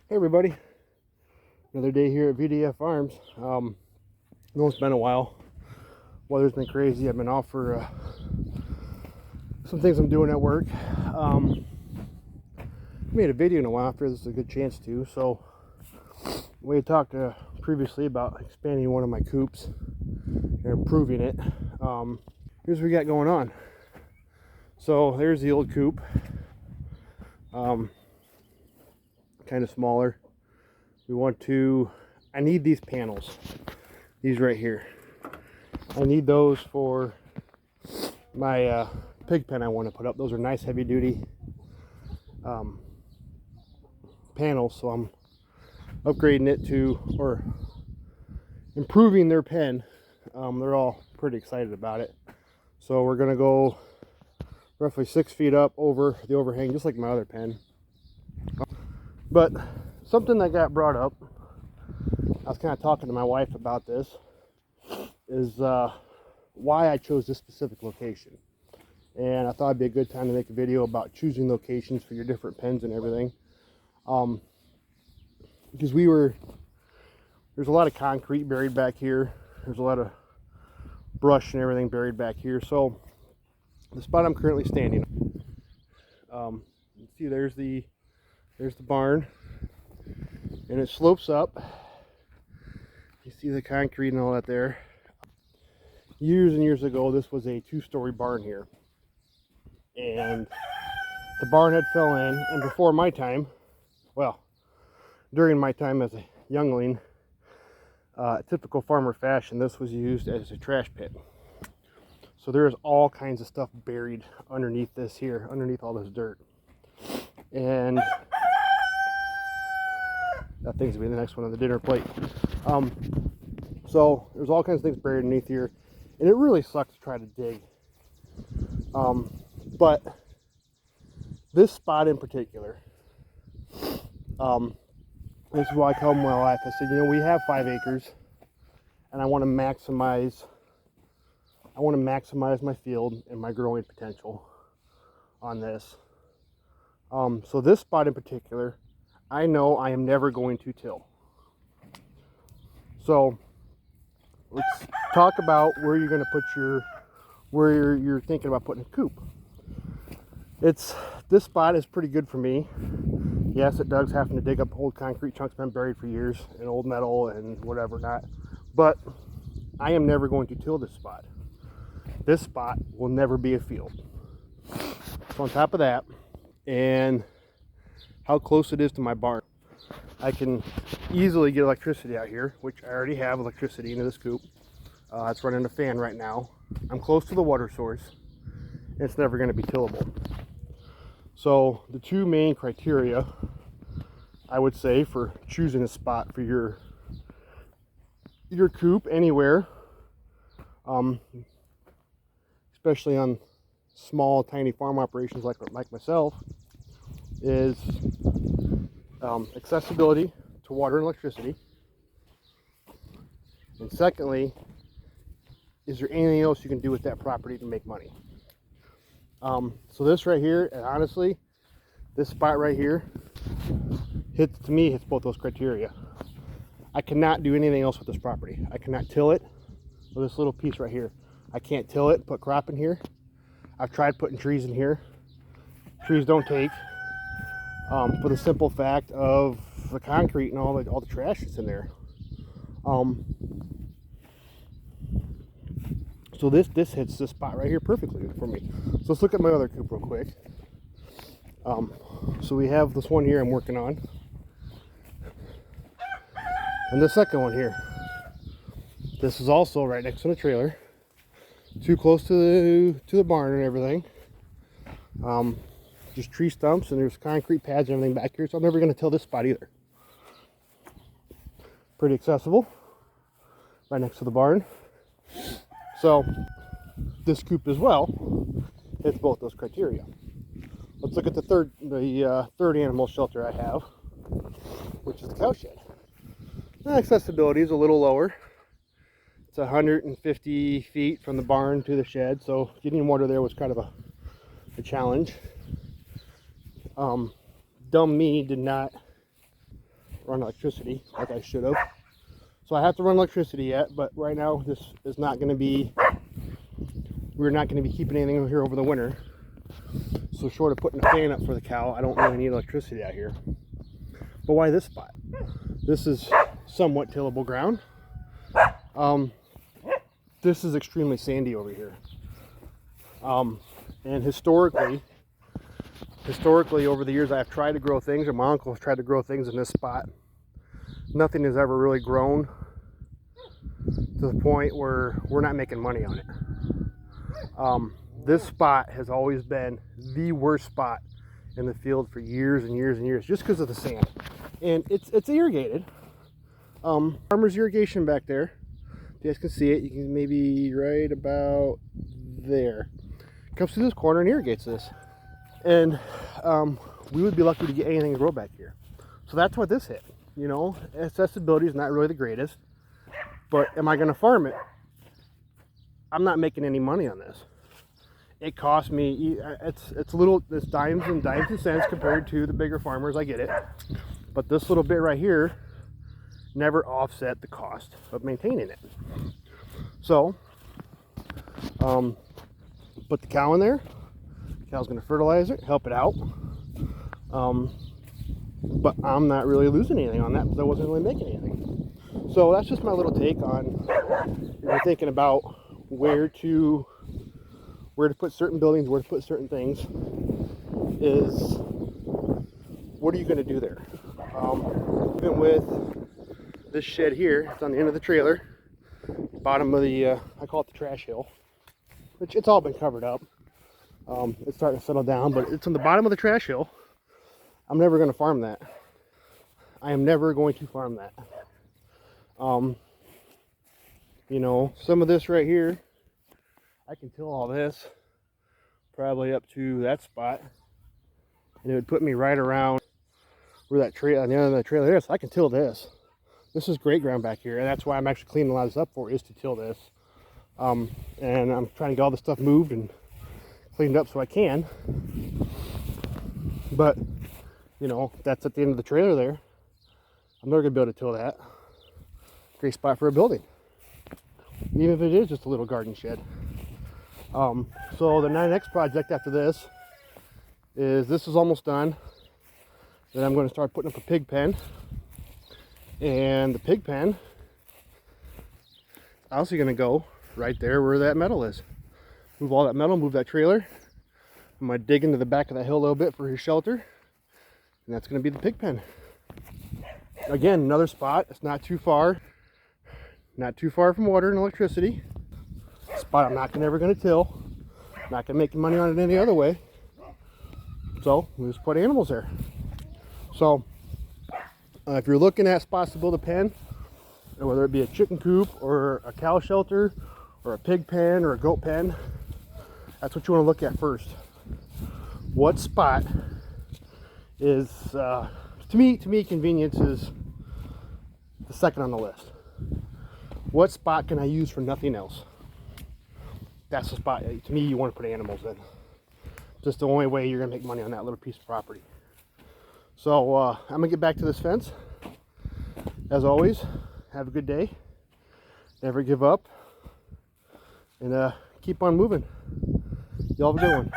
Hey everybody, another day here at VDF Farms. I know it's been a while. Weather's been crazy. I've been off for some things I'm doing at work. Made a video in a while after this is a good chance to. So we had talked previously about expanding one of my coops and improving it. Here's what we got going on. So there's the old coop. Kind of smaller. I need these panels, these right here. I need those for my pig pen I want to put up. Those are nice heavy duty panels, so I'm upgrading it to, or improving their pen. They're all pretty excited about it. So we're gonna go roughly 6 feet up over the overhang, just like my other pen. But something that got brought up, I was kind of talking to my wife about this, is why I chose this specific location. And I thought it'd be a good time to make a video about choosing locations for your different pens and everything. Because there's a lot of concrete buried back here. There's a lot of brush and everything buried back here. So the spot I'm currently standing on, you see there's the barn, and it slopes up. You see the concrete and all that there. Years and years ago, this was a 2-story barn here, and the barn had fell in, and before my time, well, during my time as a youngling, typical farmer fashion, this was used as a trash pit. So there's all kinds of stuff buried underneath this here, underneath all this dirt. And that thing's gonna be the next one on the dinner plate. So there's all kinds of things buried underneath here, and it really sucks to try to dig. But this spot in particular, this is why I told my wife, I said, we have 5 acres, and I want to maximize my field and my growing potential on this. So this spot in particular, I know I am never going to till. So let's talk about where you're going to put where you're thinking about putting a coop. This spot is pretty good for me. Yes, it does having to dig up old concrete chunks been buried for years and old metal and whatever not, but I am never going to till this spot. This spot will never be a field. So on top of that, and how close it is to my barn, I can easily get electricity out here, which I already have electricity into this coop. It's running a fan right now. I'm close to the water source. It's never going to be tillable. So the two main criteria, I would say, for choosing a spot for your coop anywhere, especially on small, tiny farm operations like myself, is accessibility to water and electricity. And secondly, is there anything else you can do with that property to make money? So this right here, and honestly, this spot right here hits both those criteria. I cannot do anything else with this property. I cannot till it with this little piece right here. I can't till it, put crop in here. I've tried putting trees in here. Trees don't take, for the simple fact of the concrete and all the trash that's in there. So this hits this spot right here perfectly for me. So let's look at my other coop real quick. So we have this one here I'm working on, and the second one here. This is also right next to the trailer, too close to the barn and everything. Just tree stumps, and there's concrete pads and everything back here, so I'm never going to till this spot either. Pretty accessible, right next to the barn. So this coop as well hits both those criteria. Let's look at the third animal shelter I have, which is the cow shed. Accessibility is a little lower. It's 150 feet from the barn to the shed, so getting water there was kind of a challenge. Dumb me did not run electricity like I should have. So I have to run electricity yet, but right now this is not going to be, we're not going to be keeping anything here over the winter. So short of putting a fan up for the cow, I don't really need electricity out here. But why this spot? This is somewhat tillable ground. This is extremely sandy over here. And historically over the years, I've tried to grow things, or my uncle has tried to grow things in this spot. Nothing has ever really grown to the point where we're not making money on it. This spot has always been the worst spot in the field for years and years and years, just because of the sand. And it's irrigated. Farmer's irrigation back there. If you guys can see it, you can maybe right about there. Comes through this corner and irrigates this. And we would be lucky to get anything to grow back here. So that's what this hit. You know, accessibility is not really the greatest. But am I going to farm it? I'm not making any money on this. It cost me, it's dimes and cents compared to the bigger farmers, I get it. But this little bit right here never offset the cost of maintaining it. So, put the cow in there. The cow's gonna fertilize it, help it out. But I'm not really losing anything on that because I wasn't really making anything. So that's just my little take on, if you're thinking about where to put certain buildings, where to put certain things, is what are you going to do there? Even with this shed here, it's on the end of the trailer, bottom of the, I call it the trash hill, which it's all been covered up. It's starting to settle down, but it's on the bottom of the trash hill. I'm never going to farm that. I am never going to farm that. You know, some of this right here, I can till all this probably up to that spot, and it would put me right around where that tree on the end of the trailer is. So I can till this. This is great ground back here, and that's why I'm actually cleaning a lot of this up for, is to till this. And I'm trying to get all this stuff moved and cleaned up so I can. But you know, that's at the end of the trailer there. I'm never gonna be able to till that. Great spot for a building, even if it is just a little garden shed. So the next project after this is almost done. Then I'm going to start putting up a pig pen, and the pig pen is also going to go right there where that metal is. Move all that metal, move that trailer. I'm going to dig into the back of that hill a little bit for his shelter, and that's going to be the pig pen. Again, another spot. It's not too far from water and electricity. Spot I'm never going to till. Not going to make money on it any other way. So we just put animals there. So if you're looking at spots to build a pen, whether it be a chicken coop or a cow shelter or a pig pen or a goat pen, that's what you want to look at first. What spot is to me convenience is the second on the list. What spot can I use for nothing else? That's the spot. To me, you want to put animals in. Just the only way you're going to make money on that little piece of property. So I'm going to get back to this fence. As always, have a good day. Never give up. And keep on moving. Y'all have a good one.